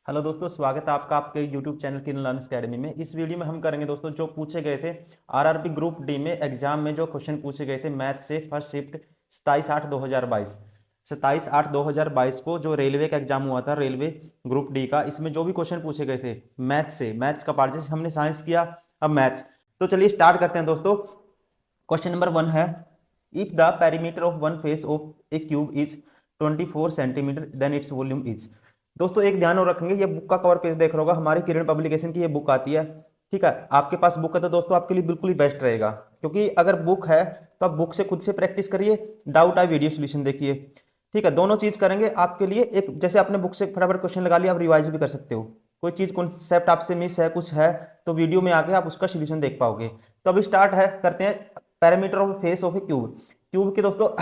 Hello दोस्तों, स्वागत है आपका आपके यूट्यूब चैनल किन लर्निंग अकेडमी में। इस वीडियो में हम करेंगे दोस्तों जो पूछे गए थे आरआरबी ग्रुप डी में एग्जाम में जो क्वेश्चन पूछे गए थे मैथ से फर्स्ट शिफ्ट 27/8/2022। 27/8/2022 को जो रेलवे का एग्जाम हुआ था, रेलवे ग्रुप डी का, इसमें जो भी क्वेश्चन पूछे गए थे मैथ्स से, मैथ्स का पार्ट, जैसे हमने साइंस किया अब मैथ्स। तो चलिए स्टार्ट करते हैं दोस्तों। क्वेश्चन नंबर 1 है, if the perimeter of one face of a cube is 24 centimetre then its volume is. दोस्तों एक ध्यान और रखेंगे, ये बुक का कवर पेज देख रहे होगा, हमारी किरण पब्लिकेशन की ये बुक आती है। ठीक है, आपके पास बुक है तो दोस्तों आपके लिए बिल्कुल ही बेस्ट रहेगा, क्योंकि अगर बुक है तो आप बुक से खुद से प्रैक्टिस करिए, डाउट आए वीडियो सोल्यूशन देखिए। ठीक है, दोनों चीज करेंगे आपके लिए। एक जैसे आपने बुक से फटाफट क्वेश्चन लगा लिया, आप रिवाइज भी कर सकते हो। कोई चीज कॉन्सेप्ट आपसे मिस है, कुछ है, तो वीडियो में आके आप उसका सोल्यूशन देख पाओगे। तो अभी स्टार्ट है, करते हैं। Parameter of face of a cube. Cube के दोस्तों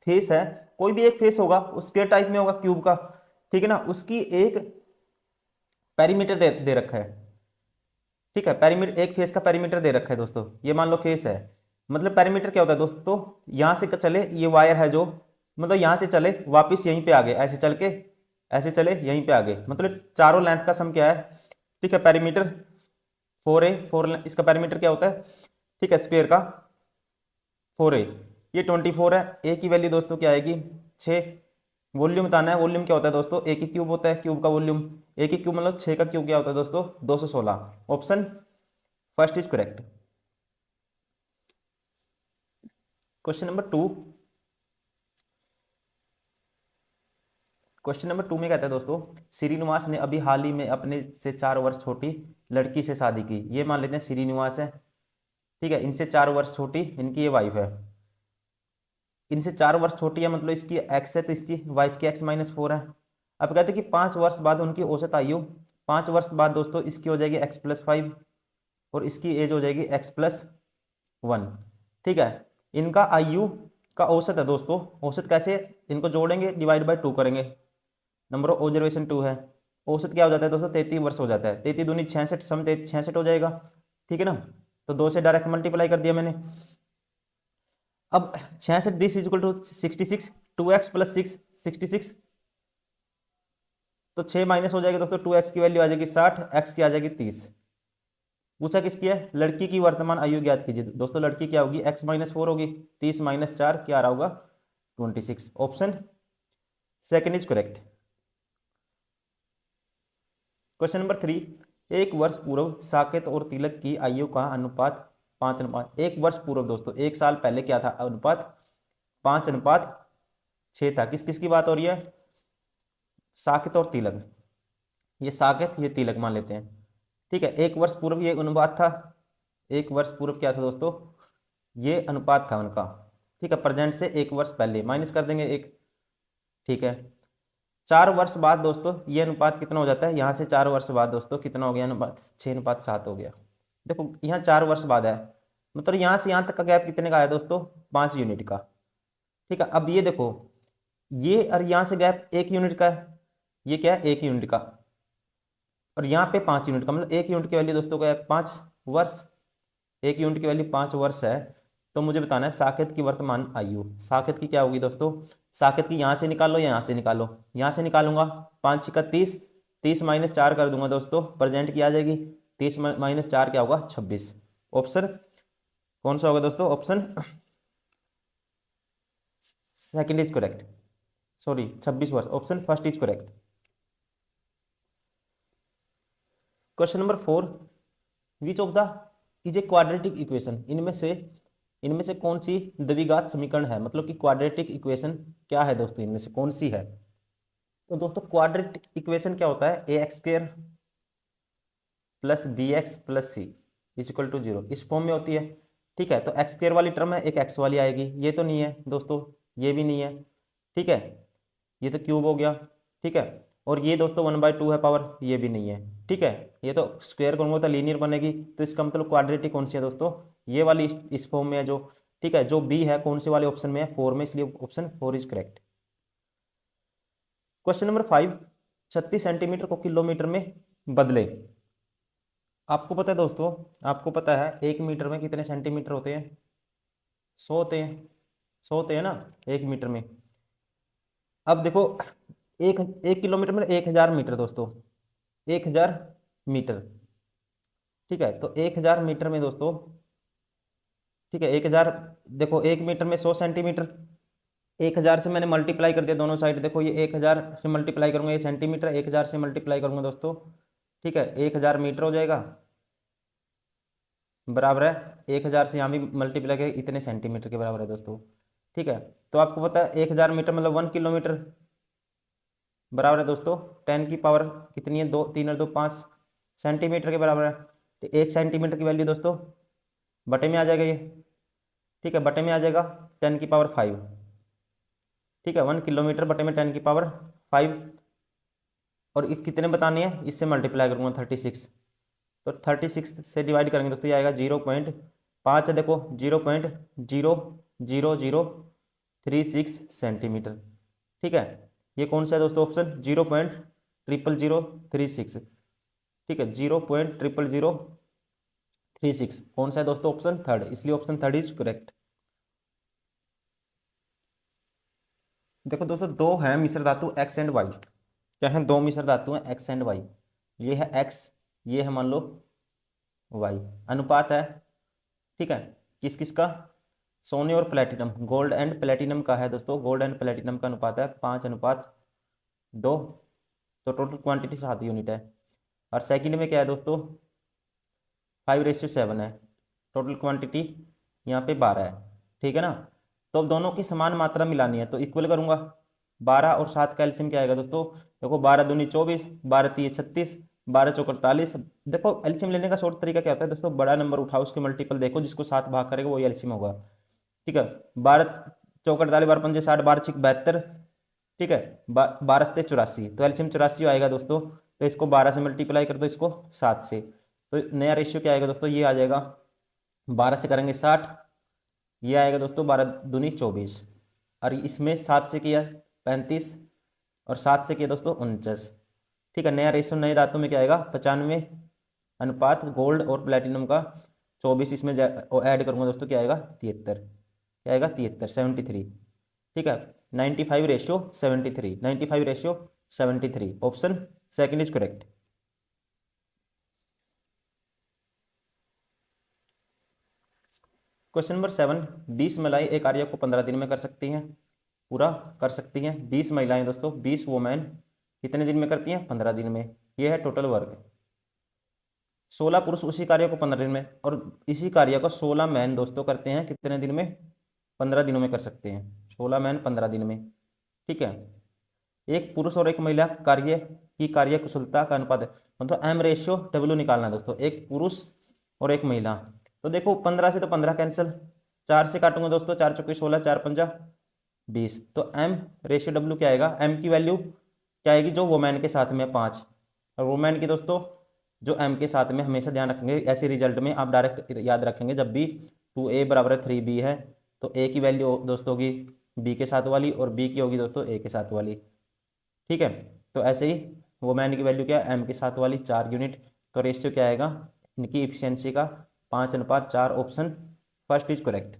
फेस है, कोई भी एक फेस होगा, उस स्क्वायर टाइप में होगा क्यूब का। ठीक है ना, उसकी एक पेरीमीटर दे रखा है। ठीक है, पेरीमीटर, एक फेस का पेरीमीटर दे रखा है दोस्तों। ये मान लो फेस है, मतलब पेरीमीटर क्या होता है दोस्तों, यहां से चले, ये वायर है जो, मतलब यहां से चले वापिस यहीं पे आ गए, ऐसे चल के ऐसे चले यहीं पे आ गए, मतलब चारों लेंथ का सम क्या है। ठीक है, पेरीमीटर 4a, इसका पेरीमीटर क्या होता है, ठीक है, स्क्वायर का 4a। ये 24 है, ए की वैल्यू दोस्तों क्या आएगी 6। वॉल्यूम बताना है, वॉल्यूम क्या होता है दोस्तों, ए की क्यूब होता है, क्यूब का वॉल्यूम। ए की क्यूब मतलब 6 का क्यूब क्या होता है दोस्तों 216। Option first is correct. Question number 2। Question number 2 में कहता है दोस्तों, श्रीनिवास ने अभी हाल ही में अपने से 4 वर्ष छोटी लड़की से शादी की। ये मान लेते हैं श्रीनिवास है, ठीक है, इनसे 4 वर्ष छोटी इनकी ये वाइफ है। इनसे 4 वर्ष छोटी है, मतलब इसकी एक्स है तो इसकी वाइफ की x-4 है। अब कहते हैं कि 5 वर्ष बाद उनकी औसत आयु, 5 वर्ष बाद दोस्तों इसकी हो जाएगी x+5 और इसकी एज हो जाएगी x+1। ठीक है, इनका आयु का औसत है दोस्तों। औसत कैसे, इनको जोड़ेंगे, डिवाइड बाय 2 करेंगे, नंबर ऑफ ऑब्जर्वेशन 2 है। औसत क्या हो जाता है दोस्तों 33 वर्ष हो जाता है, 33 दूनी 66, सम 66 हो जाएगा। ठीक है ना, तो 2 से डायरेक्ट मल्टीप्लाई कर दिया मैंने। अब 66 this is equal to 66, 2x+6 66, तो 6 माइनस हो जाएगा दोस्तों, 2x की वैल्यू आ जाएगी 60, x की आ जाएगी 30। पूछा किसकी है, लड़की की वर्तमान आयु ज्ञात कीजिए। दोस्तों लड़की क्या होगी, x-4 होगी, 30 - 4 क्या आ रहा होगा 26। Option second is correct. Question number 3, 1 वर्ष पूर्व साकेत और तिलक की आयु का अनुपात 5:1। 1 वर्ष पूर्व दोस्तों, 1 साल पहले क्या था अनुपात, 5:6 था। किस किस की बात हो रही है, साकेत और तिलक। ये साकेत ये तिलक मान लेते हैं। ठीक है, 1 वर्ष पूर्व ये अनुपात था। 1 वर्ष पूर्व क्या था दोस्तों, ये अनुपात था उनका। ठीक है, प्रेजेंट से 1 वर्ष पहले माइनस कर देंगे एक। ठीक है, 4 वर्ष बाद दोस्तों ये अनुपात कितना हो जाता है, यहाँ से 4 वर्ष बाद दोस्तों कितना हो गया अनुपात, 6:7 हो गया। देखो यहाँ 4 वर्ष बाद है, मतलब यहाँ से यहाँ तक का गैप कितने का है दोस्तों, 5 यूनिट का। ठीक है, अब ये देखो, ये और यहाँ से गैप 1 यूनिट का है, ये क्या है 1 यूनिट का, और यहाँ पे 5 यूनिट का, मतलब 1 यूनिट की वैल्यू दोस्तों क्या है 5 वर्ष। 1 यूनिट की वैल्यू 5 वर्ष है। तो मुझे बताना है साकेत की वर्तमान आयु, साकेत की क्या होगी दोस्तों, साकेत की यहाँ से निकालो या यहाँ से निकालो, यहाँ से निकालूंगा, 5×6 = 30, 30 - 4 कर दूंगा दोस्तों, प्रेजेंट की आ जाएगी, 30 - 4 क्या होगा 26। ऑप्शन कौन सा होगा दोस्तों, option second is correct, sorry 26 वर्ष, option first is correct. Question number 4, which of the is a quadratic equation. इनमें से कौन सी द्विघात समीकरण है, मतलब कि क्वाड्रेटिक इक्वेशन क्या है दोस्तों, इनमें से कौन सी है। तो दोस्तों क्वाड्रेटिक इक्वेशन क्या होता है, ax² + bx + c = 0, इस फॉर्म में होती है। ठीक है, तो x² वाली टर्म है, एक x वाली आएगी, ये तो नहीं है दोस्तों, ये भी नहीं है। ठीक है, ये तो क्यूब हो गया। ठीक है, और ये दोस्तों 1/2 है पावर, ये भी नहीं है। ठीक है, ये तो स्क्वायर करूंगा तो लीनियर बनेगी, तो इसका मतलब क्वाड्रेटिक कौन सी है दोस्तों, ये वाली इस फॉर्म में है जो। ठीक है, जो बी है कौन से वाले ऑप्शन में है, 4 में, इसलिए option 4 is correct. Question number 5, 36 centimetre को किलोमीटर में बदले। आपको पता है दोस्तों, आपको पता है 1 मीटर में कितने सेंटीमीटर होते हैं, 100 होते हैं, 100 होते हैं ना 1 मीटर में। अब देखो, एक 1 किलोमीटर में 1000 मीटर दोस्तों, 1000 मीटर। ठीक है, तो 1000 मीटर में दोस्तों, ठीक है 1000, देखो 1 मीटर में 100 सेंटीमीटर, 1000 से मैंने मल्टीप्लाई कर दिया दोनों साइड, देखो ये 1000 से मल्टीप्लाई करूंगा, ये सेंटीमीटर, 1000 से मल्टीप्लाई करूंगा दोस्तों, ठीक है 1000 मीटर हो जाएगा, बराबर है 1000 से यहाँ भी मल्टीप्लाई करें, इतने सेंटीमीटर के बराबर है दोस्तों। ठीक है, तो आपको पता है 1000 मीटर मतलब 1 किलोमीटर, बराबर है दोस्तों 10 की पावर कितनी है, 2, 3 और 2 5 सेंटीमीटर के बराबर है। तो 1 सेंटीमीटर की वैल्यू दोस्तों बटे में आ जाएगा ये, ठीक है बटे में आ जाएगा 10 की पावर 5। ठीक है, 1 किलोमीटर बटे में 10 की पावर 5, और कितने बताने हैं, इससे मल्टीप्लाई करूंगा 36, तो 36 से डिवाइड करेंगे दोस्तों, ये आएगा 0.5 है, देखो 0.0036 सेंटीमीटर। ठीक है, ये कौन सा है दोस्तों ऑप्शन, 0.00036। ठीक है, 0.00036 कौन सा है दोस्तों, ऑप्शन थर्ड, इसलिए ऑप्शन थर्ड इज करेक्ट। देखो दोस्तों, दो है मिश्र धातु एक्स एंड वाई, क्या है, दो मिश्र धातु हैं एक्स एंड वाई, ये है एक्स, ये है मान लो वाई, अनुपात है, ठीक है किस किस का, सोने और प्लेटिनम, गोल्ड एंड प्लेटिनम का है दोस्तों, गोल्ड एंड प्लेटिनम का अनुपात है 5:2, तो टोटल क्वांटिटी 7 यूनिट है। और सेकंड में क्या है दोस्तों, 5:7 है, टोटल क्वांटिटी यहाँ पे 12 है। ठीक है ना, तो अब दोनों की समान मात्रा मिलानी है, तो इक्वल करूंगा, 12 और 7 का एलसीएम क्या आएगा दोस्तों, देखो 12 दूनी 24, 12 तीय 36, 12 चौक 48। देखो एलसीएम लेने का शॉर्ट तरीका क्या होता है दोस्तों, बड़ा नंबर उठाओ उसके मल्टीपल देखो, जिसको 7 भाग करेगा वही एलसीएम होगा। ठीक है, 12 चौक 48, 12 पंजे 60, 12 छिक 72, ठीक है 12 सते 84, तो एलसीएम 84 आएगा दोस्तों, तो इसको 12 से मल्टीप्लाई कर दो, इसको 7 से, तो नया रेशियो क्या आएगा दोस्तों, ये आ जाएगा 12 से करेंगे 60, ये आएगा दोस्तों 12 दूनी 24, और इसमें 7 से किया 35, और 7 से किया दोस्तों 49। ठीक है, नया रेशियो नए धातु में क्या आएगा, 95 अनुपात गोल्ड और प्लेटिनम का 24, इसमें ऐड करूंगा दोस्तों, क्या आएगा 73, क्या आएगा 73, 73। ठीक है, 95:73, 95:73, option second is correct. Question number 7, 20 महिलाएं एक कार्य को 15 दिन में कर सकती हैं, पूरा कर सकती हैं। 20 महिलाएं दोस्तों, 20 वोमेन कितने दिन में करती हैं, 15 दिन में, ये है टोटल वर्क। 16 पुरुष उसी कार्य को 15 दिन में, और इसी कार्य को 16 मैन दोस्तों करते हैं कितने दिन में, 15 दिनों में कर सकते हैं, 16 मैन 15 दिन में। ठीक है, एक पुरुष और एक महिला कार्य की कार्य कुशलता का अनुपात है, मतलब M/W निकालना है दोस्तों, एक पुरुष और एक महिला। तो देखो 15 से तो 15 कैंसिल, 4 से काटूंगा दोस्तों, 4 चौके 16, 4 पंजा 20, तो M/W क्या आएगा, M की वैल्यू क्या आएगी, जो वोमैन के साथ में 5, और वोमैन की दोस्तों जो M के साथ में, हमेशा ध्यान रखेंगे ऐसे रिजल्ट में आप डायरेक्ट याद रखेंगे, जब भी 2A बराबर 3B है, तो A की वैल्यू दोस्तों होगी B के साथ वाली, और B की होगी दोस्तों A के साथ वाली। ठीक है, तो ऐसे ही वोमैन की वैल्यू क्या है, M के साथ वाली 4 यूनिट, तो रेशियो क्या आएगा इनकी इफिशियंसी का 5:4, option first is correct.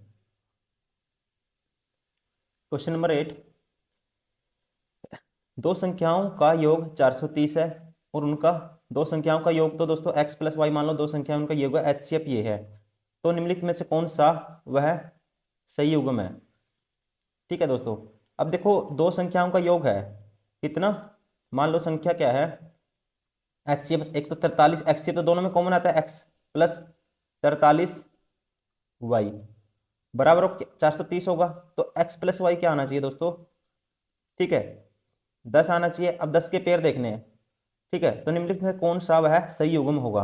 Question number 8, दो संख्याओं का योग 430 है, और उनका दो संख्याओं का योग तो दोस्तों x + y मान लो, दो संख्याओं उनका योग है, HCF ये है, तो निम्नलिखित में से कौन सा वह सही युग्म है। ठीक है दोस्तों, अब देखो दो संख्याओं का योग है कितना, मान लो संख्या क्या है HCF, एक तो 43, HCF तो दोनों में कॉमन आता है, x + 43y बराबर 430 होगा, तो x + y क्या आना चाहिए दोस्तों, ठीक है 10 आना चाहिए। अब 10 के पेयर देखने हैं, ठीक है, तो निम्नलिखित में कौन सा वह सही युग्म होगा।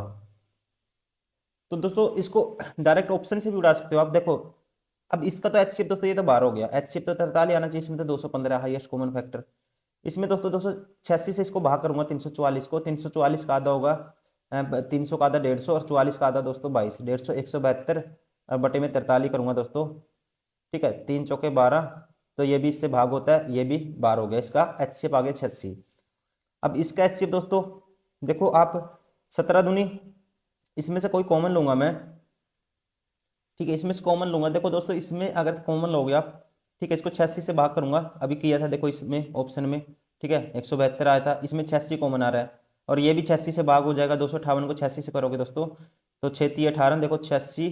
तो दोस्तों इसको डायरेक्ट ऑप्शन से भी उड़ा सकते हो आप, देखो अब इसका तो HCF दोस्तों ये तो 12 हो गया, HCF तो 43 आना चाहिए, इसमें तो 215 हाईएस्ट कॉमन फैक्टर, इसमें दोस्तों 286 से इसको भाग करूंगा 344 को, 344 का आधा होगा 300 का आधा 150, और 44 का आधा दोस्तों 22, 150 172, और बटे में 43 करूंगा दोस्तों। ठीक है, 3 चौके 12, तो ये भी इससे भाग होता है, ये भी 12 हो गया, इसका HCF आ गया 86। अब इसका HCF दोस्तों देखो आप 17 दूनी, इसमें से कोई कॉमन लूंगा मैं, ठीक है इसमें से कॉमन लूंगा, देखो दोस्तों इसमें अगर कॉमन लोगे आप, ठीक है इसको 86 से भाग करूंगा, अभी किया था देखो इसमें ऑप्शन में, ठीक है 172 आया था, इसमें 86 कॉमन आ रहा है, और ये भी 86 से भाग हो जाएगा, 258 को 86 से करोगे दोस्तों तो 6×3 = 18, देखो 86,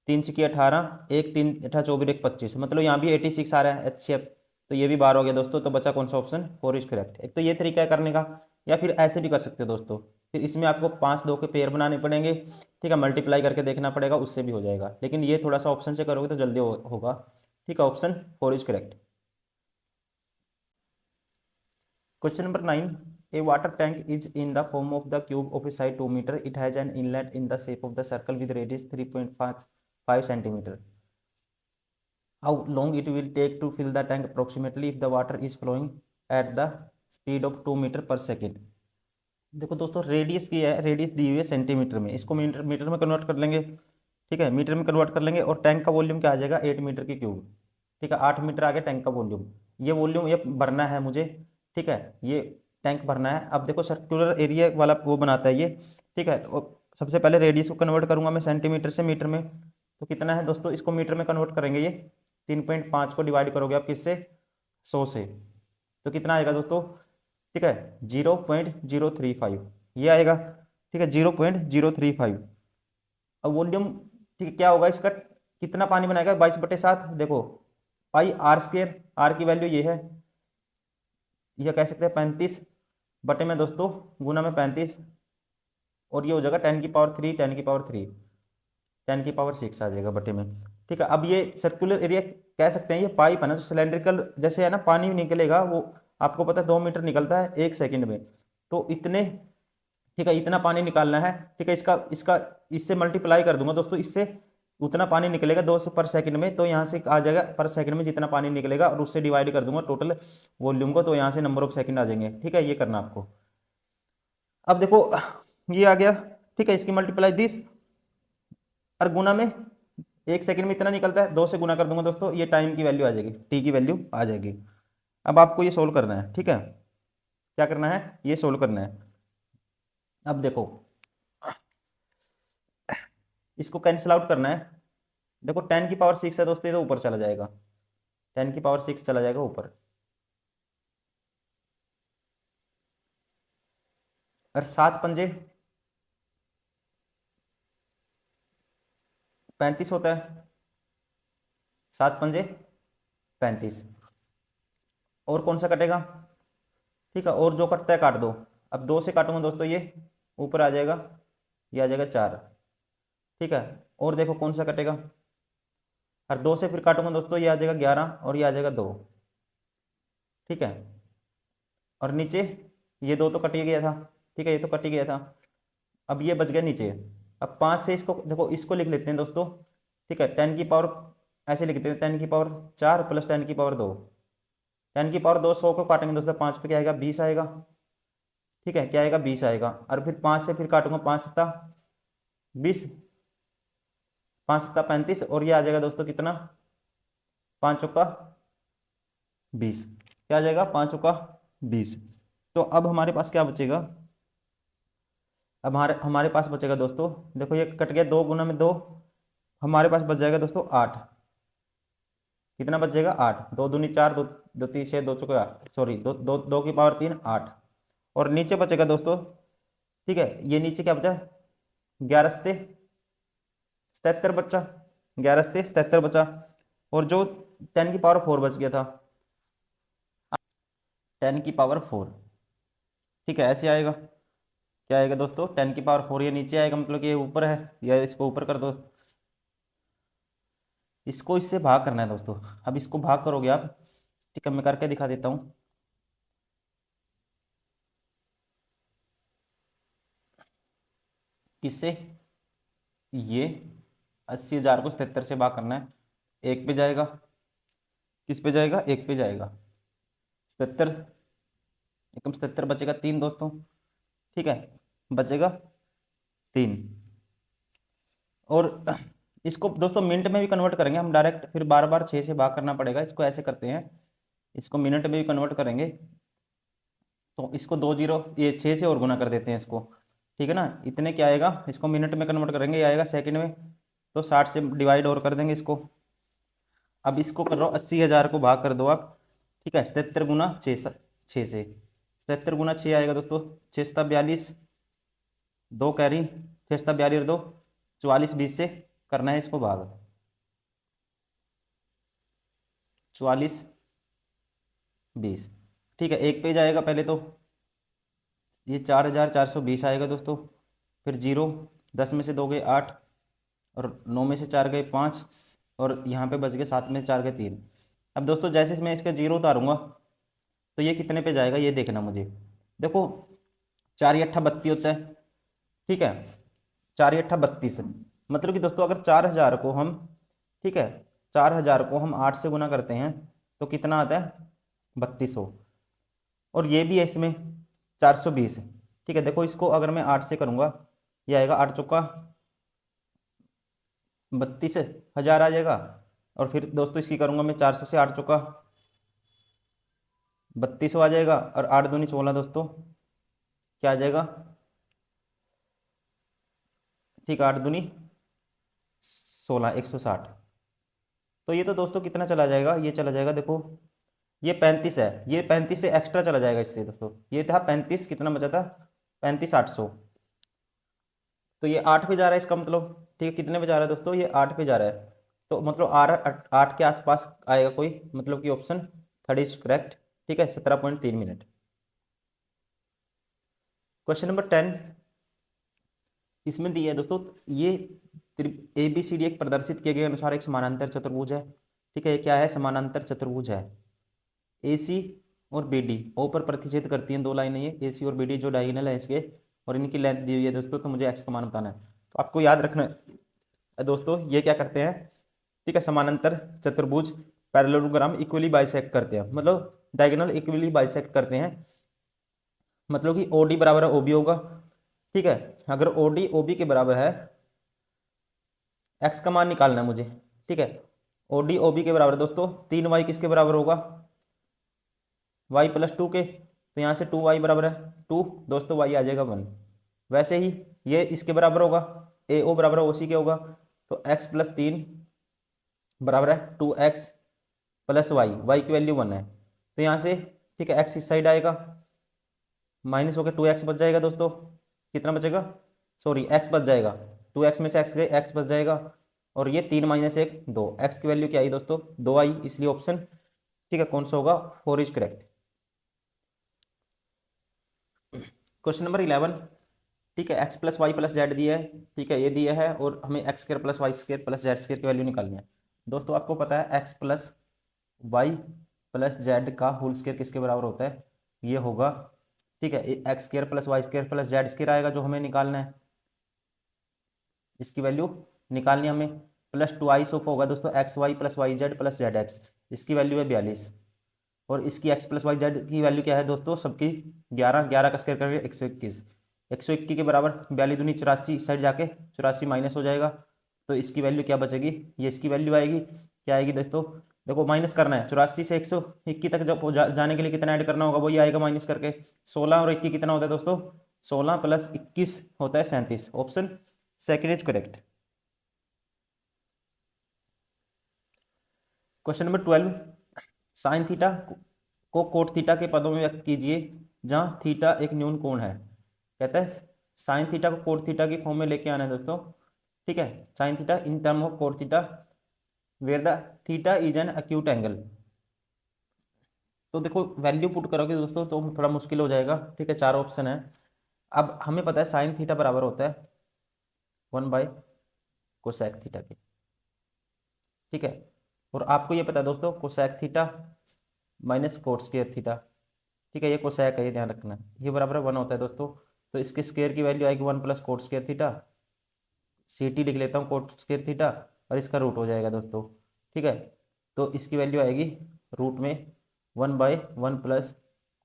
3×6 = 18, एक 3 × 8 = 24, एक 25, मतलब यहाँ भी 86 आ रहा है HCF, तो ये भी 12 हो गया दोस्तों। तो बचा कौन सा ऑप्शन, 4 इज करेक्ट। एक तो ये तरीका है करने का, या फिर ऐसे भी कर सकते हो दोस्तों, फिर इसमें आपको 5 2 के पेयर बनाने पड़ेंगे, ठीक है, मल्टीप्लाई करके देखना पड़ेगा, उससे भी हो जाएगा, लेकिन ये थोड़ा सा ऑप्शन से करोगे तो जल्दी होगा, ठीक है। Option 4 is correct. Question number 9, a water tank is in the form of the cube of a size 2 meter. It has an inlet in the shape of the circle with radius 3.5 centimeter. How long it will take to fill the tank approximately if the water is flowing at the speed of 2 metre पर second. देखो दोस्तों radius की है, radius दी हुई है centimetre में, इसको metre metre में कन्वर्ट कर लेंगे, ठीक है, मीटर में कन्वर्ट कर लेंगे। और टैंक का वॉल्यूम क्या आ जाएगा, 8 मीटर की क्यूब, ठीक है, 8 मीटर आ गया टैंक का वॉल्यूम। ये वॉल्यूम ये भरना है मुझे, ठीक है, ये टैंक भरना है। अब देखो सर्कुलर एरिया वाला वो बनाता है ये, ठीक है, तो सबसे पहले रेडियस को कन्वर्ट करूंगा मैं सेंटीमीटर से मीटर में, तो कितना है दोस्तों, इसको मीटर में कन्वर्ट करेंगे, ये 3.5 को डिवाइड करोगे आप किससे, 100 से, तो कितना आएगा दोस्तों, ठीक है, 0.035 ये आएगा, ठीक है, 0.035। अब वॉल्यूम, ठीक है, क्या होगा इसका, कितना पानी बनाएगा, 22/7, देखो πr², आर की वैल्यू ये है, यह कह सकते हैं 35 बटे में दोस्तों गुना में 35, और ये हो जाएगा 10⁻³ 10⁻³ 10⁻6 आ जाएगा बटे में, ठीक है। अब ये सर्कुलर एरिया कह सकते हैं, ये पाइप है ना जो सिलेंड्रिकल जैसे है ना, पानी निकलेगा वो आपको पता है 2 मीटर निकलता है 1 सेकंड में, तो इतने, ठीक है, इतना पानी निकालना है, ठीक है। इसका इसका इससे मल्टीप्लाई कर दूंगा दोस्तों, इससे उतना पानी निकलेगा 2 से पर सेकंड में, तो यहाँ से आ जाएगा पर सेकंड में जितना पानी निकलेगा, और उससे डिवाइड कर दूंगा टोटल वॉल्यूम को, तो यहाँ से नंबर ऑफ सेकंड आ जाएंगे, ठीक है, ये करना आपको। अब देखो ये आ गया, ठीक है, इसकी मल्टीप्लाई 10 और गुना में 1 सेकंड में इतना निकलता है, 2 से गुना कर दूंगा दोस्तों, ये टाइम की वैल्यू आ जाएगी, टी की वैल्यू आ जाएगी। अब आपको ये सोल्व करना है, ठीक है, क्या करना है, ये सोल्व करना है। अब देखो इसको कैंसिल आउट करना है, देखो 10⁻6 है दोस्तों, ये तो ऊपर चला जाएगा, 10⁻6 चला जाएगा ऊपर, और 7 पंजे 35 होता है, 7 पंजे 35, और कौन सा कटेगा, ठीक है, और जो कटता है काट दो। अब 2 से काटूंगा दोस्तों, ये ऊपर आ जाएगा, ये आ जाएगा 4, ठीक है, और देखो कौन सा कटेगा, और 2 से फिर काटूंगा दोस्तों, ये आ जाएगा 11, और ये आ जाएगा 2, ठीक है, और नीचे ये 2 तो कट ही गया था, ठीक है, ये तो कट ही गया था। अब ये बच गया नीचे। अब 5 से इसको देखो, इसको लिख लेते हैं दोस्तों, ठीक है, 10⁻, ऐसे लिखते हैं 10⁻4 + 10⁻2, 10⁻2 100 को काटेंगे दोस्तों, 5 पे क्या आएगा, 20 आएगा, ठीक है, क्या आएगा, 20 आएगा। और फिर 5 से फिर काटूंगा, 5 7 20, 5 7 35, और ये आ जाएगा दोस्तों कितना, 5 चौका 20, क्या आ जाएगा, 5 चौका 20। तो अब हमारे पास क्या बचेगा, अब हमारे हमारे पास बचेगा दोस्तों, देखो ये कट गया, 2 गुना में 2, हमारे पास बच जाएगा दोस्तों 8, कितना बच जाएगा, 8, 2 दूनी 4, 2 2 3 6, 2 चौके 8, सॉरी 2 2 2 की पावर 3 8, और नीचे बचेगा दोस्तों, ठीक है, ये नीचे क्या बचा, 11 सते 77 बचा, 11 सते 77 बचा, और जो 10⁻4 बच गया था, 10⁻4, ठीक है, ऐसे आएगा, क्या आएगा दोस्तों, 10⁻4, ये नीचे आएगा, मतलब कि ये ऊपर है, या इसको ऊपर कर दो, इसको इससे भाग करना है दोस्तों। अब इसको भाग करोगे आप, ठीक है, मैं करके दिखा देता हूँ, किससे, ये 80,000 को 77 से भाग करना है, 1 पे जाएगा, किस पे जाएगा, 1 पे जाएगा, 77, एकम 77 बचेगा 3 दोस्तों, ठीक है, बचेगा 3। और इसको दोस्तों मिनट में भी कन्वर्ट करेंगे हम डायरेक्ट, फिर बार बार 6 से भाग करना पड़ेगा, इसको ऐसे करते हैं, इसको मिनट में भी कन्वर्ट करेंगे, तो इसको 2 जीरो ये 6 से और गुना कर देते हैं इसको, ठीक है ना, इतने क्या आएगा, इसको मिनट में कन्वर्ट करेंगे, ये आएगा सेकंड में, तो 60 से डिवाइड और कर देंगे इसको। अब इसको कर रहा हूँ, 80,000 को भाग कर दो आप, ठीक है, 77 गुना 6 से, 73 गुना 6 आएगा दोस्तों, 6 सत्ता 42, 2 कैरी, 6 सत्ता 42 और 2 44, 20 से करना है इसको भाग, 44 20। ठीक है, एक पे जाएगा पहले तो ये 4420 आएगा दोस्तों, फिर जीरो, 10 में से 2 गए 8 और 9 में से 4 गए 5 और यहाँ पे बच गए 7 में से 4 गए 3। अब दोस्तों जैसे मैं इसका जीरो उतारूंगा तो ये कितने पे जाएगा ये देखना मुझे। देखो 4 या 8 32 होता है, ठीक है, 4 या 8 32, मतलब कि दोस्तों अगर 4000 को हम, ठीक है, 4000 को हम 8 से गुना करते हैं तो कितना आता है 3200, और ये भी है इसमें 420। ठीक है, देखो इसको अगर मैं 8 से करूंगा ये आएगा 8 चौका 32,000 आ जाएगा, और फिर दोस्तों इसकी करूंगा मैं 400 से, 8 चौका 3200 आ जाएगा, और 8 दूनी 16 दोस्तों क्या आ जाएगा, ठीक, 8 दूनी 16, 160। तो ये तो दोस्तों कितना चला जाएगा, ये चला जाएगा, देखो ये 35 है, ये 35 से एक्स्ट्रा चला जाएगा इससे दोस्तों, ये था 35, कितना बचा था 35,800, तो ये 8 पे जा रहा है इसका मतलब, ठीक है, कितने पे जा रहा है दोस्तों, ये 8 पे जा रहा है, तो मतलब 8 के आसपास आएगा कोई, मतलब कि ऑप्शन थर्ड इज करेक्ट। ठीक है, 17.3 मिनट। क्वेश्चन नंबर 10, इसमें दिया है दोस्तों, ये ABCD एक प्रदर्शित किए गए अनुसार एक समानांतर चतुर्भुज है। ठीक है, ये क्या है, समानांतर चतुर्भुज है। AC और BD O पर प्रतिच्छेद करती हैं दो लाइनें, ये AC और BD जो डायगोनल है इसके, और इनकी लेंथ दी हुई है दोस्तों, तो मुझे x का मान बताना है। तो आपको याद रखना है दोस्तों, ये क्या करते हैं, ठीक है, समानांतर चतुर्भुज पैरेललोग्राम इक्वली बाइसेक्ट करते हैं, मतलब डायगोनल इक्वली बाइसेक्ट करते हैं, मतलब कि OD बराबर है OB होगा। ठीक है, अगर OD OB के बराबर है, x का मान निकालना है मुझे। ठीक है, OD OB के बराबर दोस्तों 3y किसके बराबर होगा, y प्लस 2 के, तो यहाँ से 2y बराबर है 2 दोस्तों, y आ जाएगा 1। वैसे ही ये इसके बराबर होगा, AO बराबर OC के होगा, तो x प्लस 3 बराबर है 2x प्लस y की वैल्यू 1 है, तो यहाँ से, ठीक है, x इस साइड आएगा, माइनस होकर 2x बच जाएगा दोस्तों, कितना बचेगा, सॉरी x बच जाएगा, 2x में से x गए, x बच जाएगा, और ये 3 माइनस 1 2, x की वैल्यू क्या आई दोस्तों 2 आई, इसलिए ऑप्शन, ठीक है, कौन सा होगा 4 इज करेक्ट। क्वेश्चन नंबर 11, ठीक है, x plus y plus z दिया है, ठीक है, ये दिया है, और हमें x square plus y square plus z square की वैल्यू निकालनी है। दोस्तों आपको पता है x plus y plus z का होल स्क्र किसके बराबर होता है, ये होगा, ठीक है, x square plus y square plus z square आएगा जो हमें निकालना है, इसकी वैल्यू निकालनी है हमें, प्लस 2i ऑफ होगा दोस्तों x y plus y z plus z x, इसकी वैल्यू है 42, और इसकी x प्लस वाई जेड की वैल्यू क्या है दोस्तों, सबकी 11, 11 का स्क्वायर करके 121, 121 के बराबर 42 दूनी 84, साइड जाके 84 माइनस हो जाएगा, तो इसकी वैल्यू क्या बचेगी, ये इसकी वैल्यू आएगी, क्या आएगी दोस्तों, देखो माइनस करना है, 84 से 121 तक जब जाने के लिए कितना ऐड करना होगा, वही आएगा माइनस करके, 16 और 21 कितना होता है दोस्तों, 16 प्लस 21 होता है 37, option second is correct. Question number 12, sign theta को कोट थीटा के पदों में व्यक्त कीजिए जहां थीटा एक न्यून कोण है। कहता है साइन थीटा को कोट थीटा की फॉर्म में लेके आना है दोस्तों, ठीक है, sine theta in terms of cot theta where the theta is an acute angle. तो देखो वैल्यू पुट करोगे दोस्तों तो थोड़ा मुश्किल हो जाएगा, ठीक है, 4 ऑप्शन है। अब हमें पता है साइन थीटा बराबर होता है 1/कोसेक थीटा के, ठीक है, और आपको ये पता है दोस्तों cosec theta minus cot square theta, ठीक है, ये कोसेक है, ये ध्यान रखना, ये बराबर 1 होता है दोस्तों, तो इसके स्क्वायर की वैल्यू आएगी 1 plus coat square theta, CT लिख लेता हूँ कोट स्क्वायर थीटा, और इसका रूट हो जाएगा दोस्तों, ठीक है, तो इसकी वैल्यू आएगी रूट में 1/1 प्लस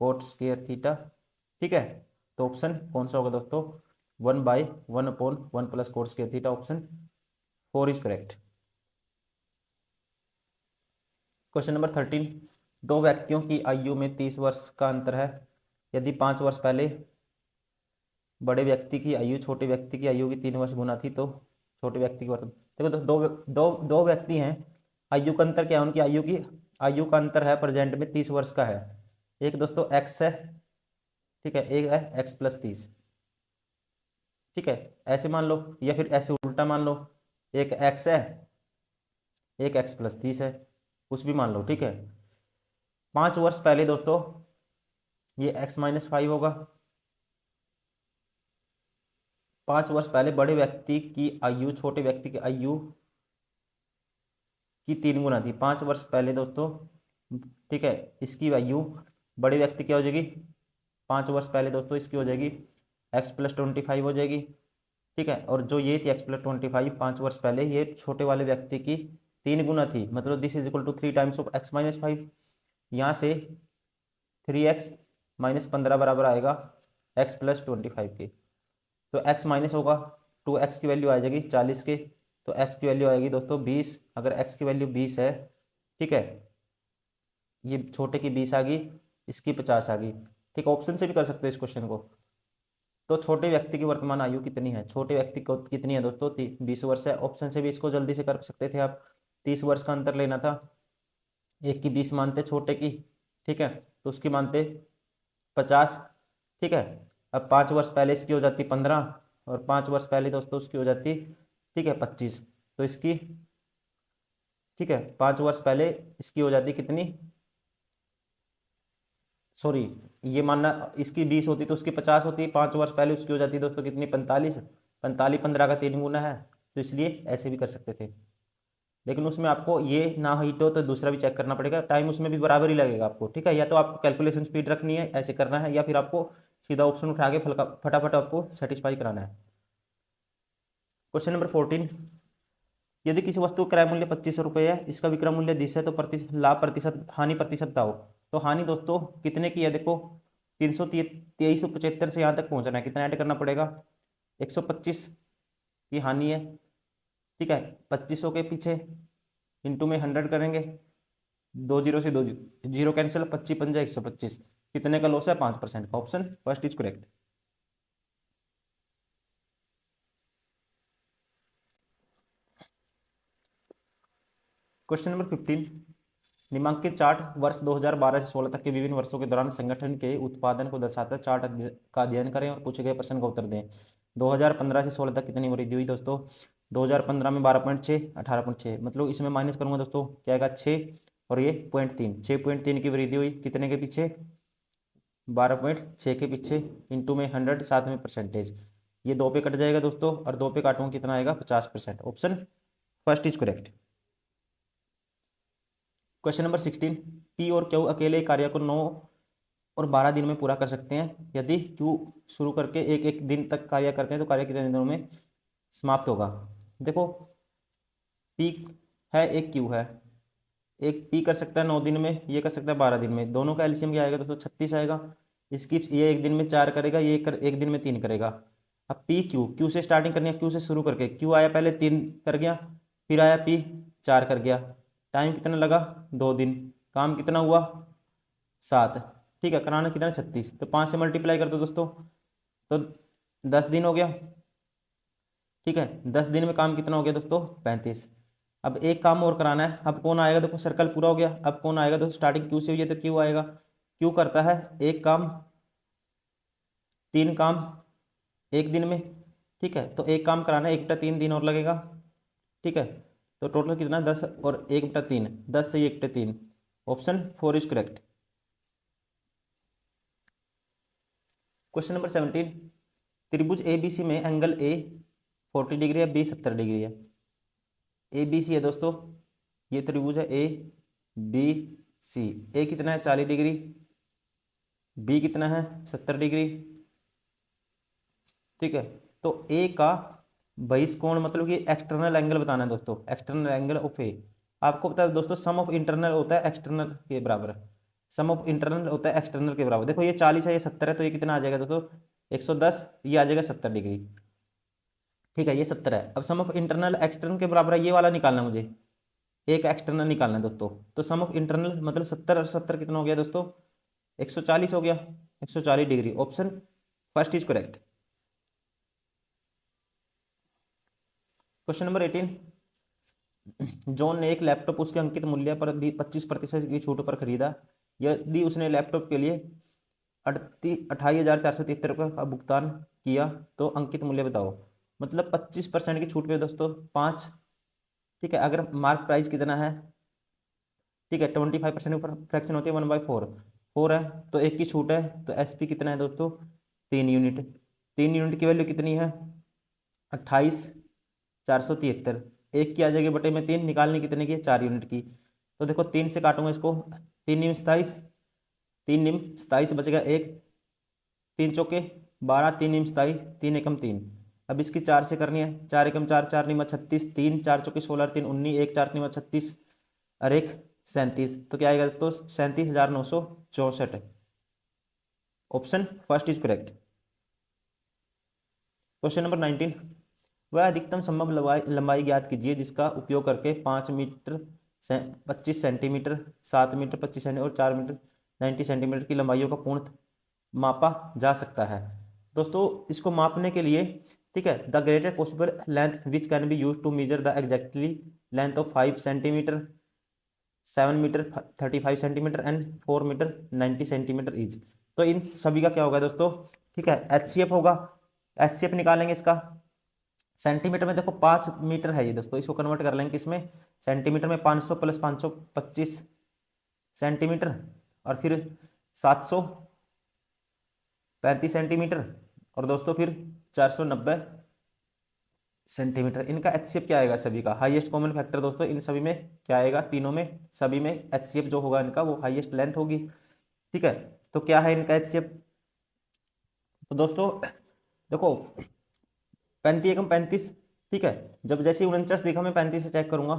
कोट स्क्वायर थीटा, ठीक है, तो ऑप्शन कौन सा होगा दोस्तों 1/1/1 plus coat square theta, option 4 is correct. Question number 13, दो व्यक्तियों की आयु में 30 वर्ष का अंतर है, यदि 5 वर्ष पहले बड़े व्यक्ति की आयु छोटे व्यक्ति की आयु की 3 वर्ष गुना थी तो छोटे व्यक्ति की वर्ष, देखो दो दो दो व्यक्ति हैं, आयु का अंतर क्या है, उनकी आयु का अंतर है प्रेजेंट में 30 वर्ष का है, एक दोस्तों x है ठीक है, एक है x प्लस 30। ठीक है, ऐसे मान लो, या फिर ऐसे उल्टा मान लो, एक x है, एक x प्लस 30 है, कुछ भी मान लो। ठीक है, 5 वर्ष पहले दोस्तों ये x माइनस 5 होगा। 5 वर्ष पहले बड़े व्यक्ति की आयु छोटे व्यक्ति की आयु की 3 गुना थी 5 वर्ष पहले दोस्तों। ठीक है, इसकी आयु बड़े व्यक्ति क्या हो जाएगी, 5 वर्ष पहले दोस्तों इसकी हो जाएगी x प्लस 25 हो जाएगी। ठीक है, और जो ये थी x प्लस 25 5 वर्ष पहले, ये छोटे वाले व्यक्ति की 3 गुना थी, मतलब this is equal to 3 times of x minus 5। यहाँ से 3x माइनस 15 बराबर आएगा x प्लस 25 के। तो x माइनस होगा, 2x की वैल्यू आ जाएगी 40 के, तो x की वैल्यू आएगी दोस्तों 20। अगर x की वैल्यू 20 है, ठीक है, ये छोटे की 20 आ गई, इसकी 50 आ गई। ठीक है, ऑप्शन से भी कर सकते हो इस क्वेश्चन को। तो छोटे व्यक्ति की वर्तमान आयु कितनी है, छोटे व्यक्ति को कितनी है दोस्तों, 20 वर्ष है। ऑप्शन से भी इसको जल्दी से कर सकते थे आप, 30 वर्ष का अंतर लेना था। एक की 20 मानते छोटे की, ठीक है, तो उसकी मानते 50। ठीक है, अब 5 वर्ष पहले इसकी हो जाती 15, और 5 वर्ष पहले दोस्तों उसकी हो जाती, ठीक है, 25। तो इसकी, ठीक है, 5 वर्ष पहले इसकी हो जाती कितनी, सॉरी, ये मानना इसकी 20 होती तो उसकी 50 होती, 5 वर्ष पहले उसकी हो जाती दोस्तों कितनी, 45। 45 15 का 3 गुना है, तो इसलिए ऐसे भी कर सकते थे। लेकिन उसमें आपको ये ना हिट हो तो दूसरा भी चेक करना पड़ेगा, टाइम उसमें भी बराबर ही लगेगा आपको। ठीक है, या तो आपको कैलकुलेशन स्पीड रखनी है, ऐसे करना है, या फिर आपको सीधा ऑप्शन उठा के फटाफट आपको सेटिस्फाई कराना है। क्वेश्चन नंबर 14, यदि किसी वस्तु का क्रय मूल्य 2500 रुपये है, इसका विक्रय मूल्य 10 है, तो लाभ प्रतिशत, हानि प्रतिशत बताओ। तो हानि दोस्तों कितने की है, देखो 32375 से यहाँ तक पहुंचना है, कितना ऐड करना पड़ेगा, 125 की हानि है। ठीक है, 2500 के पीछे इंटू में 100 करेंगे, 2 जीरो से 2 जीरो कैंसिल, 25 पंजा 125, कितने का लॉस है, 5% का। Option first is correct. Question number 15, निम्नलिखित चार्ट वर्ष 2012 से 16 तक के विभिन्न वर्षों के दौरान संगठन के उत्पादन को दर्शाता है। चार्ट का अध्ययन करें और पूछे गए प्रश्न का उत्तर दें। 2015 से 16 तक कितनी वृद्धि हुई दोस्तों, 2015 में 12.6, 18.6, मतलब इसमें माइनस करूंगा दोस्तों, क्या आएगा 6, और ये 0.3, 6.3 की वृद्धि हुई, कितने के पीछे, 12.6 के पीछे, इंटू में 100, साथ में परसेंटेज, ये 2 पे कट जाएगा दोस्तों, और 2 पे काटूंगा कितना आएगा, 50%। Option first is correct. Question number 16, P और क्यू अकेले कार्य को 9 और 12 दिन में पूरा कर सकते हैं। यदि क्यू शुरू करके एक एक दिन तक कार्य करते हैं तो कार्य कितने दिनों में समाप्त होगा। देखो, पी है, एक क्यू है, एक पी कर सकता है 9 दिन में, ये कर सकता है 12 दिन में, दोनों का एलसीएम क्या आएगा दोस्तों, 36 आएगा। इसकी ये एक दिन में 4 करेगा, ये एक दिन में 3 करेगा। अब पी क्यू, क्यू से स्टार्टिंग करनी है, क्यू से शुरू करके, क्यू आया पहले 3 कर गया, फिर आया पी 4 कर गया, टाइम कितना लगा, 2 दिन, काम कितना हुआ, 7। ठीक है, कराना कितना, 36, तो 5 से मल्टीप्लाई कर दो दोस्तों, तो 10 दिन हो गया। ठीक है, 10 दिन में काम कितना हो गया दोस्तों, 35। अब एक काम और कराना है, अब कौन आएगा, देखो सर्कल पूरा हो गया, अब कौन आएगा दोस्तों, स्टार्टिंग क्यू से हुई है तो क्यू आएगा। क्यू करता है एक काम, 3 काम एक दिन में। ठीक है, तो एक काम कराना है, 1/3 दिन और लगेगा। ठीक है, तो टोटल कितना, 10 और 1/3, 10 से 1/3, option 4 is correct. Question number 17, त्रिभुज ए बी सी में एंगल ए 40 डिग्री है, बी 70 डिग्री है। ए बी सी है दोस्तों, ये त्रिभुज है ए बी सी, ए कितना है 40 डिग्री, बी कितना है 70 डिग्री। ठीक है, तो ए का बहिष्कोण, मतलब कि एक्सटर्नल एंगल बताना है दोस्तों, एक्सटर्नल एंगल ऑफ ए। आपको पता है दोस्तों, सम ऑफ इंटरनल होता है एक्सटर्नल के बराबर, सम ऑफ इंटरनल होता है एक्सटर्नल के बराबर। देखो ये 40 है, ये 70 है, तो ये कितना आ जाएगा दोस्तों, 110, ये आ जाएगा 70 डिग्री। ठीक है, ये 70 है। अब सम ऑफ इंटरनल एक्सटर्नल के बराबर है, ये वाला निकालना है मुझे, एक एक्सटर्नल निकालना है दोस्तों। तो सम ऑफ इंटरनल मतलब 70 और 70 कितना हो गया दोस्तों, 140 हो गया, 140 degree. Option first is correct. Question number 18, John ने एक लैपटॉप उसके अंकित मूल्य पर भी 25% की छूट पर खरीदा। यदि उसने लैपटॉप के लिए ₹28,473 का भुगतान किया तो अंकित मूल्य बताओ। मतलब 25% की छूट पे दोस्तों 5। ठीक है, अगर मार्क प्राइस कितना है, ठीक है, 25% फ्रैक्शन होती है 1/4, 4 है तो एक की छूट है, तो SP कितना है दोस्तों, 3 यूनिट। 3 यूनिट की वैल्यू कितनी है, 28,473। एक की आ जाएगी बटे में 3, निकालनी कितने की है, 4 यूनिट की। तो देखो 3 से काटूंगा इसको, 3 × 27, 3 × 27 बचेगा एक, 3 × 4 = 12, 3 × 27, 3 × 3। अब इसकी 4 से करनी है, 4 × 4 = 4×36, 3 4 × 16 3 19, 1 4 3 36 और 1 37। तो क्या आएगा दोस्तों, 37,964। Option first is correct. Question number 19, वह अधिकतम संभव लंबाई ज्ञात कीजिए जिसका उपयोग करके 5 मीटर 25 सेंटीमीटर, 7 मीटर 25 सेंटीमीटर और 4 मीटर 90 सेंटीमीटर की लंबाइयों का पूर्ण मापा जा सकता है। दोस्तों इसको मापने के लिए, ठीक है, the greatest possible length which can be use to measure the exactly length of 5 centimetre, 7 metre 35 centimetre and 4 metre 90 centimetre is. तो इन सभी का क्या होगा दोस्तों, ठीक है, HCF होगा। HCF निकालेंगे इसका, सेंटीमीटर में देखो 5 मीटर है ये दोस्तों, इसको कन्वर्ट कर लेंगे किसमें, सेंटीमीटर में। 500 + 525 सेंटीमीटर और फिर 735 सेंटीमीटर और दोस्तों फिर 490 सेंटीमीटर। इनका HCF क्या आएगा सभी का, हाईएस्ट कॉमन फैक्टर दोस्तों इन सभी में क्या आएगा, तीनों में सभी में HCF जो होगा इनका वो हाईएस्ट लेंथ होगी। ठीक है, तो क्या है इनका HCF, तो दोस्तों देखो 35 × 35, ठीक है, जब जैसे 49 देखा मैं 35 से चेक करूंगा,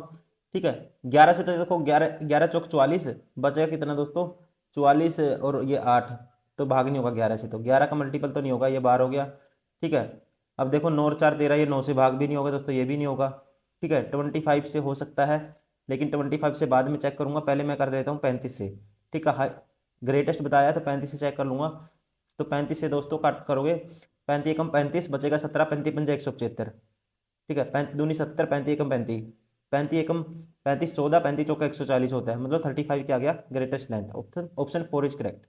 ठीक है, 11 से तो देखो 11 11 चौक 44 बचेगा कितना दोस्तों, 44 और ये 8, तो भाग नहीं होगा 11 से, तो 11 का मल्टीपल तो नहीं होगा, ये 12 हो गया। ठीक है, अब देखो 9 और 4 13, ये 9 से भाग भी नहीं होगा दोस्तों, ये भी नहीं होगा। ठीक है, 25 से हो सकता है, लेकिन 25 से बाद में चेक करूंगा, पहले मैं कर देता हूँ 35 से। ठीक है, ग्रेटेस्ट बताया तो 35 से चेक कर लूंगा। तो 35 से दोस्तों काट करोगे, 35 × 35 बचेगा 17, 35 × 5 = 175। ठीक है, 35 दूनी 70, 35 × 35, 35 × 35 14, 35 चौका 140 होता है, मतलब 35 क्या आ गया greatest length. Option option 4 is correct.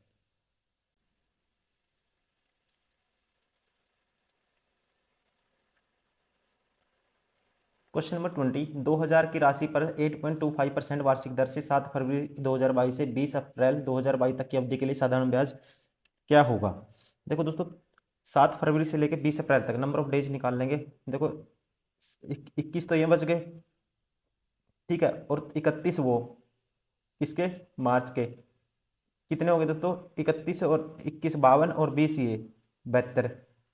Question number 20, 2000 की राशि पर 8.25% वार्षिक दर से 7 फरवरी 2022 से 20 अप्रैल 2022 तक की अवधि के लिए साधारण ब्याज क्या होगा। देखो दोस्तों 7 फरवरी से लेकर 20 अप्रैल तक नंबर ऑफ डेज निकाल लेंगे। देखो 21 तो ये बच गए, ठीक है, और 31 वो किसके, मार्च के। कितने हो गए दोस्तों, 31 और 21 52 और 20 ये 72।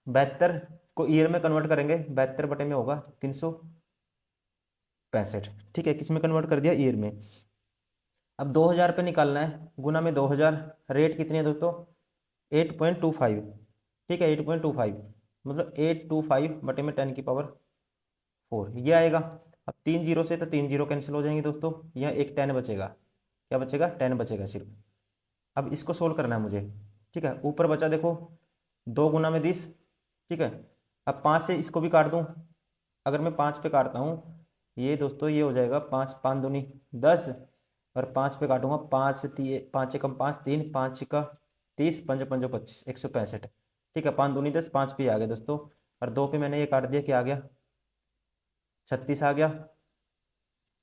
72 को ईयर में कन्वर्ट करेंगे, 72 बटे में होगा 365। ठीक है, किस में कन्वर्ट कर दिया, ईयर में। अब 2000 पे निकालना है, गुना में 2000, रेट कितनी है दोस्तों, 8.25। ठीक है, 8.25 मतलब 825 बटे में 10⁴ ये आएगा। अब 3 जीरो से तो 3 जीरो कैंसिल हो जाएंगे दोस्तों, यह एक 10 बचेगा। क्या बचेगा, 10 बचेगा सिर्फ। अब इसको सोल्व करना है मुझे। ठीक है, ऊपर बचा देखो 2 × 20। ठीक है, अब 5 से इसको भी काट दूं, अगर मैं 5 पे काटता हूँ ये दोस्तों, ये हो जाएगा 5 5 दूनी 10 और 5 पे काटूंगा, 5 5 एकम 5 3 5 का 30 5 5 25 165। ठीक है, 5 दूनी 10, 5 पे आ गया दोस्तों, और 2 पे मैंने ये काट दिया, क्या आ गया 36 आ गया।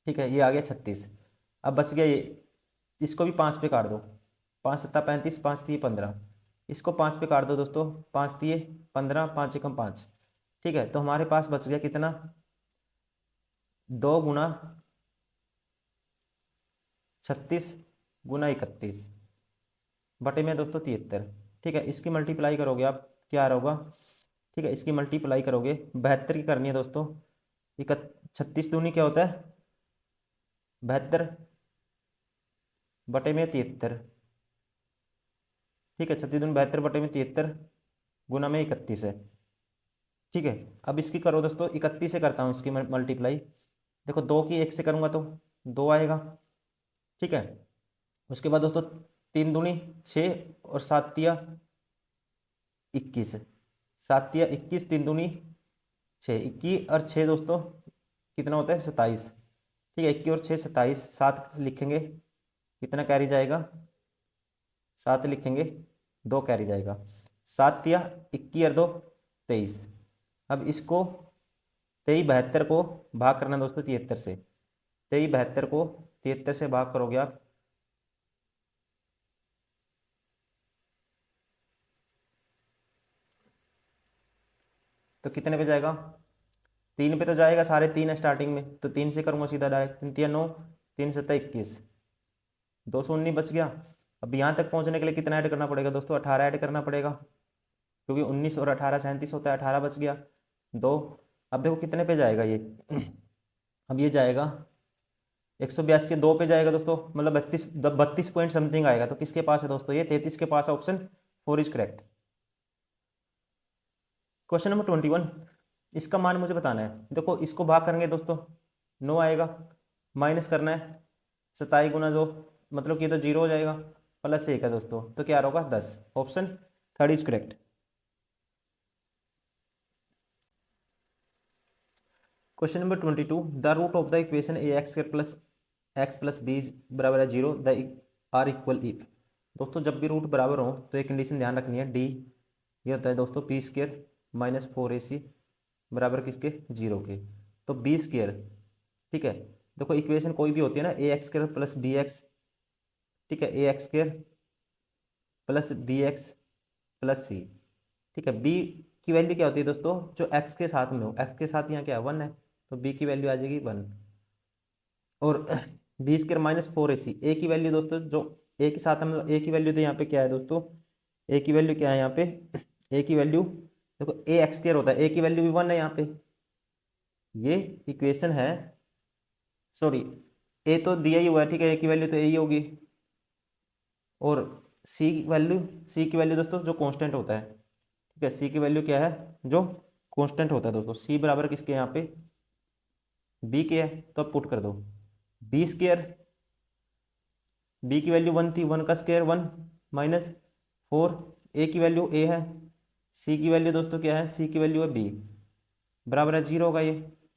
ठीक है, ये आ गया 36। अब बच गया ये, इसको भी 5 पे काट दो, 5 7 35, 5 3 15, इसको 5 पे काट दो दोस्तों, 5 3 15, 5 एकम 5। ठीक है, तो हमारे पास बच गया कितना, 2 × 36 × 31 बटे में दोस्तों 73। ठीक है, इसकी मल्टीप्लाई करोगे आप, क्या आ रहा होगा, ठीक है, इसकी मल्टीप्लाई करोगे 72 की करनी है दोस्तों, 36 दूनी क्या होता है 72 बटे में 73। ठीक है, 36 दूनी 72 बटे में 73 गुना में 31 है। ठीक है, अब इसकी करो दोस्तों, 31 से करता हूँ इसकी मल्टीप्लाई। देखो 2 की 1 से करूँगा तो 2 आएगा। ठीक है, उसके बाद दोस्तों 3 दूनी 6 और 7 तिया 21, 7 तिया 21, 3 दूनी 6, 21 और 6 दोस्तों कितना होता है 27। ठीक है, 21 और 6 27, 7 लिखेंगे, कितना कैरी जाएगा 7 लिखेंगे 2 कैरी जाएगा। 7 तिया 21 और 2 23। अब इसको 23 72 को भाग करना है दोस्तों 73 से। 23 72 को 73 से भाग करोगे आप तो कितने पे जाएगा? 3 पे तो जाएगा, सारे 3 है स्टार्टिंग में, तो 3 से करूंगा सीधा डायरेक्ट। 3 तिया 9, 3 7 21, 219 बच गया। अब यहाँ तक पहुँचने के लिए कितना ऐड करना पड़ेगा दोस्तों? 18 ऐड करना पड़ेगा, क्योंकि 19 और 18 37 होता है। 18 बच गया 2। अब देखो कितने पे जाएगा ये अब ये जाएगा 182, 2 पे जाएगा दोस्तों, मतलब 32 पॉइंट समथिंग आएगा। तो किसके पास है दोस्तों? ये 33 के पास। Option 4 is correct. Question number 21, इसका मान मुझे बताना है। देखो इसको भाग करेंगे दोस्तों 9 आएगा, माइनस करना है 27 × 2, मतलब कि ये तो 0 हो जाएगा, प्लस 1 है दोस्तों, तो क्या होगा? 10। Option 3 is correct. Question number 22, the root of the equation a x plus x plus b बराबर है 0 द आर इक्वल इफ। दोस्तों जब भी रूट बराबर हो तो एक कंडीशन ध्यान रखनी है, डी ये होता है दोस्तों पी स्क्र माइनस 4ac बराबर किसके? 0 के। तो बी स्क्र, ठीक है, देखो इक्वेशन कोई भी होती है ना, A x square plus B x, ठीक है, A x square plus B x plus C, ठीक है। बी की वैल्यू क्या होती है दोस्तों? जो एक्स के साथ में हो, एक्स के साथ यहाँ क्या है? 1 है, तो बी की वैल्यू आ जाएगी 1। और बी स्क्र माइनस 4ac, ए की वैल्यू दोस्तों जो ए के साथ है, मतलब ए की वैल्यू तो यहाँ पे क्या है दोस्तों? ए की वैल्यू क्या है यहाँ पे? ए की वैल्यू देखो ए एक्स स्क्र होता है, ए की वैल्यू भी 1 है यहाँ पे। ये इक्वेशन है, सॉरी, ए तो दिया ही हुआ है, ठीक है, ए की वैल्यू तो ए ही होगी। और सी की वैल्यू दोस्तों जो कांस्टेंट होता है, ठीक है, सी की वैल्यू क्या है? जो कांस्टेंट होता है दोस्तों। सी बराबर किसके यहाँ पे? बी के है, तो अब पुट कर दो बी स्क्र, बी की वैल्यू 1 थी, 1 का स्क्वायर 1 माइनस 4, ए की वैल्यू ए है, सी की वैल्यू दोस्तों क्या है? सी की वैल्यू है बी, बराबर है 0 होगा ये,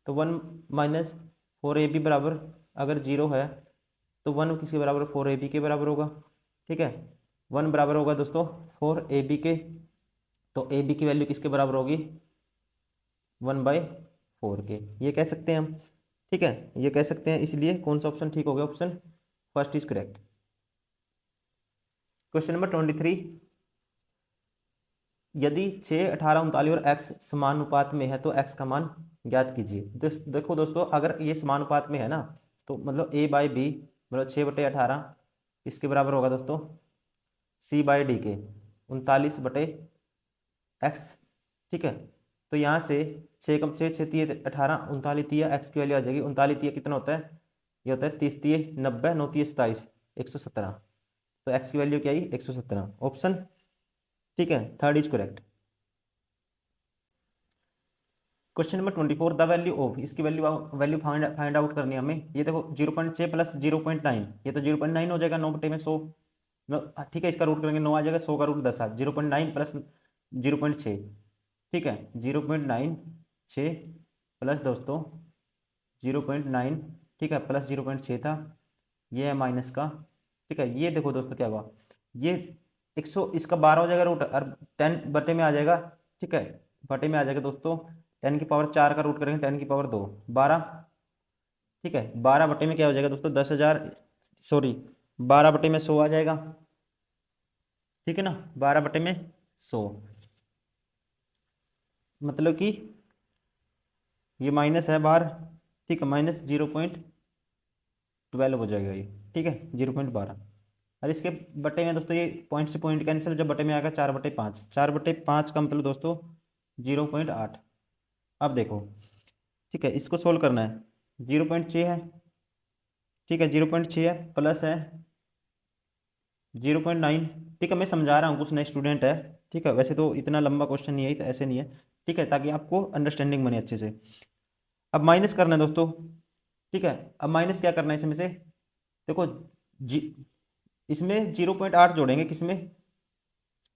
तो 1 माइनस 4ab बराबर, अगर 0 है तो 1 किसके बराबर? 4ab के बराबर होगा, ठीक है। 1 बराबर होगा दोस्तों 4ab के, तो ab की वैल्यू किसके बराबर होगी? 1/4 के, ये कह सकते हैं हम, ठीक है, ये कह सकते हैं। इसलिए कौन सा ऑप्शन ठीक हो गया? Option first is correct. Question number 23, यदि 6 18 39 और x समानुपात में है तो x का मान ज्ञात कीजिए। देखो दोस्तों अगर ये समानुपात में है ना, तो मतलब a/b मतलब 6/18 इसके बराबर होगा दोस्तों c/d के 39/x, ठीक है। तो यहाँ से 6 कम 6 6 तिये 18, 39 तिया x की वैल्यू आ जाएगी। 39 तिया कितना होता है? ये होता है 30 तिये 90, 9 तिये 27, 117। तो x की वैल्यू क्या आई? 117। ऑप्शन, ठीक है, 3 is correct. Question number 24, the value of, इसकी वैल्यू वैल्यू फाइंड आउट करनी है हमें। ये देखो 0.6 प्लस 0.9, ये तो 0.9 हो जाएगा 9/100, ठीक है, इसका रूट करेंगे 9 आ जाएगा, 100 का रूट 10 है, 0.9 प्लस 0.6, ठीक है, 0.96 प्लस दोस्तों 0.9, ठीक है, प्लस 0.6 था, ये है माइनस का, ठीक है। ये देखो दोस्तों क्या हुआ, ये 100 इसका 12 हो जाएगा रूट, और 10 बटे में आ जाएगा, ठीक है, बटे में आ जाएगा दोस्तों 10⁴ का रूट करेंगे 10⁻², 12, ठीक है। 12 बटे में क्या हो जाएगा दोस्तों? 10,000, सॉरी 12 बटे में 100 आ जाएगा, ठीक है ना, 12 बटे में 100, मतलब कि ये माइनस है बाहर, ठीक है, माइनस 0.12 हो जाएगा ये, ठीक है, 0.12। और इसके बटे में दोस्तों ये पॉइंट से पॉइंट कैंसिल, जब बटे में आएगा 4/5, 4/5 का मतलब दोस्तों 0.8। अब देखो, ठीक है, इसको सोल्व करना है, 0.6 है, ठीक है, 0.6 है, प्लस है 0.9, ठीक है, मैं समझा रहा हूँ, कुछ नए स्टूडेंट है, ठीक है, वैसे तो इतना लंबा क्वेश्चन नहीं है, तो ऐसे नहीं है, ठीक है, ताकि आपको अंडरस्टैंडिंग बने अच्छे से। अब माइनस करना है दोस्तों, ठीक है, अब माइनस क्या करना है इसमें से? देखो जी, इसमें 0.8 जोड़ेंगे, किसमें?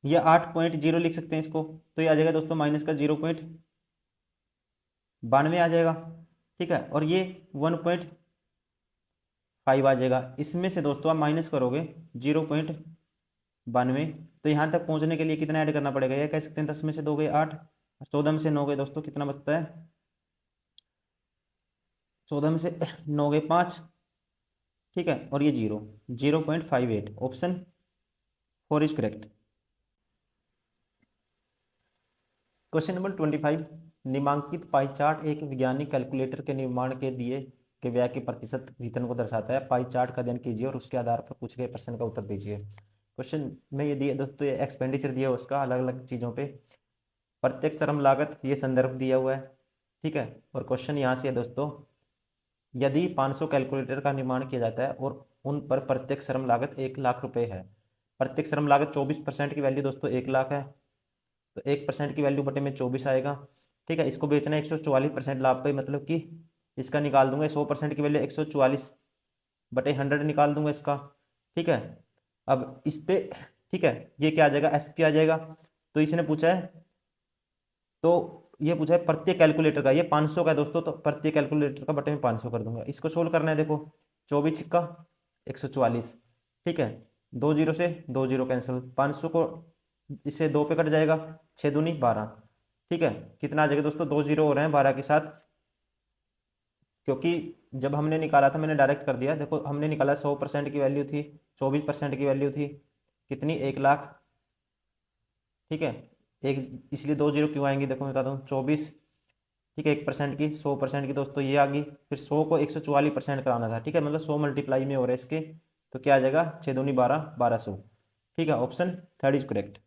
या 8.0 लिख सकते हैं इसको, तो ये आ जाएगा दोस्तों माइनस का 0.92 आ जाएगा, ठीक है, और ये 1.5 आ जाएगा। इसमें से दोस्तों आप माइनस करोगे 0.92 92। तो यहाँ तक पहुँचने के लिए कितना ऐड करना पड़ेगा, ये कह सकते हैं 10 में से 2 गए 8, 14 में से 9 गए दोस्तों कितना बचता है, 14 में से 9 गए 5, ठीक है, और ये 0.58, option 4 is correct. Question number 25, निम्नांकित पाई चार्ट एक वैज्ञानिक कैलकुलेटर के निर्माण के दिए के व्यय के प्रतिशत वितरण को दर्शाता है। पाई चार्ट का अध्ययन कीजिए और उसके आधार पर पूछे गए प्रश्न का उत्तर दीजिए। क्वेश्चन में ये दिए दोस्तों, ये एक्सपेंडिचर दिया है उसका अलग अलग चीज़ों पे, प्रत्यक्ष श्रम लागत ये संदर्भ दिया हुआ है, ठीक है। और क्वेश्चन यहाँ से है दोस्तों, यदि 500 कैलकुलेटर का निर्माण किया जाता है और उन पर प्रत्यक्ष श्रम लागत 1,00,000 रुपये है, प्रत्यक्ष श्रम लागत 24% की वैल्यू दोस्तों 1,00,000 है, तो 1% की वैल्यू बटे में 24 आएगा, ठीक है। इसको बेचना है 144% लाभ पे, मतलब कि इसका निकाल दूंगा 100% की वैल्यू 144 बटे 100 निकाल दूंगा इसका, ठीक है। अब इस पे, ठीक है, ये क्या आ जाएगा, एसपी आ जाएगा। तो इसने पूछा है, तो ये पूछा है प्रत्येक कैलकुलेटर का, ये 500 का है दोस्तों, तो प्रत्येक कैलकुलेटर का बटे में 500 कर दूंगा। इसको सोल्व करना है, देखो 24 छिक्का 144, ठीक है, 2 जीरो से 2 जीरो कैंसिल, 500 को इससे 2 पे कट जाएगा, 6 दूनी 12, ठीक है। कितना आ जाएगा दोस्तों, 2 जीरो हो रहे हैं 12 के साथ, क्योंकि जब हमने निकाला था मैंने डायरेक्ट कर दिया, देखो हमने निकाला 100% की वैल्यू थी, 24% की वैल्यू थी कितनी, 1,00,000, ठीक है। एक इसलिए 2 जीरो क्यों आएंगी, देखो मैं बता दूँ, 24, ठीक है, 1% की 100% की दोस्तों ये आ गई, फिर 100 को 144% कराना था, ठीक है, मतलब 100 मल्टीप्लाई में हो रहा है इसके, तो क्या आ जाएगा, 6 दूनी 12, 1200, ठीक है, ऑप्शन थर्ड इज करेक्ट।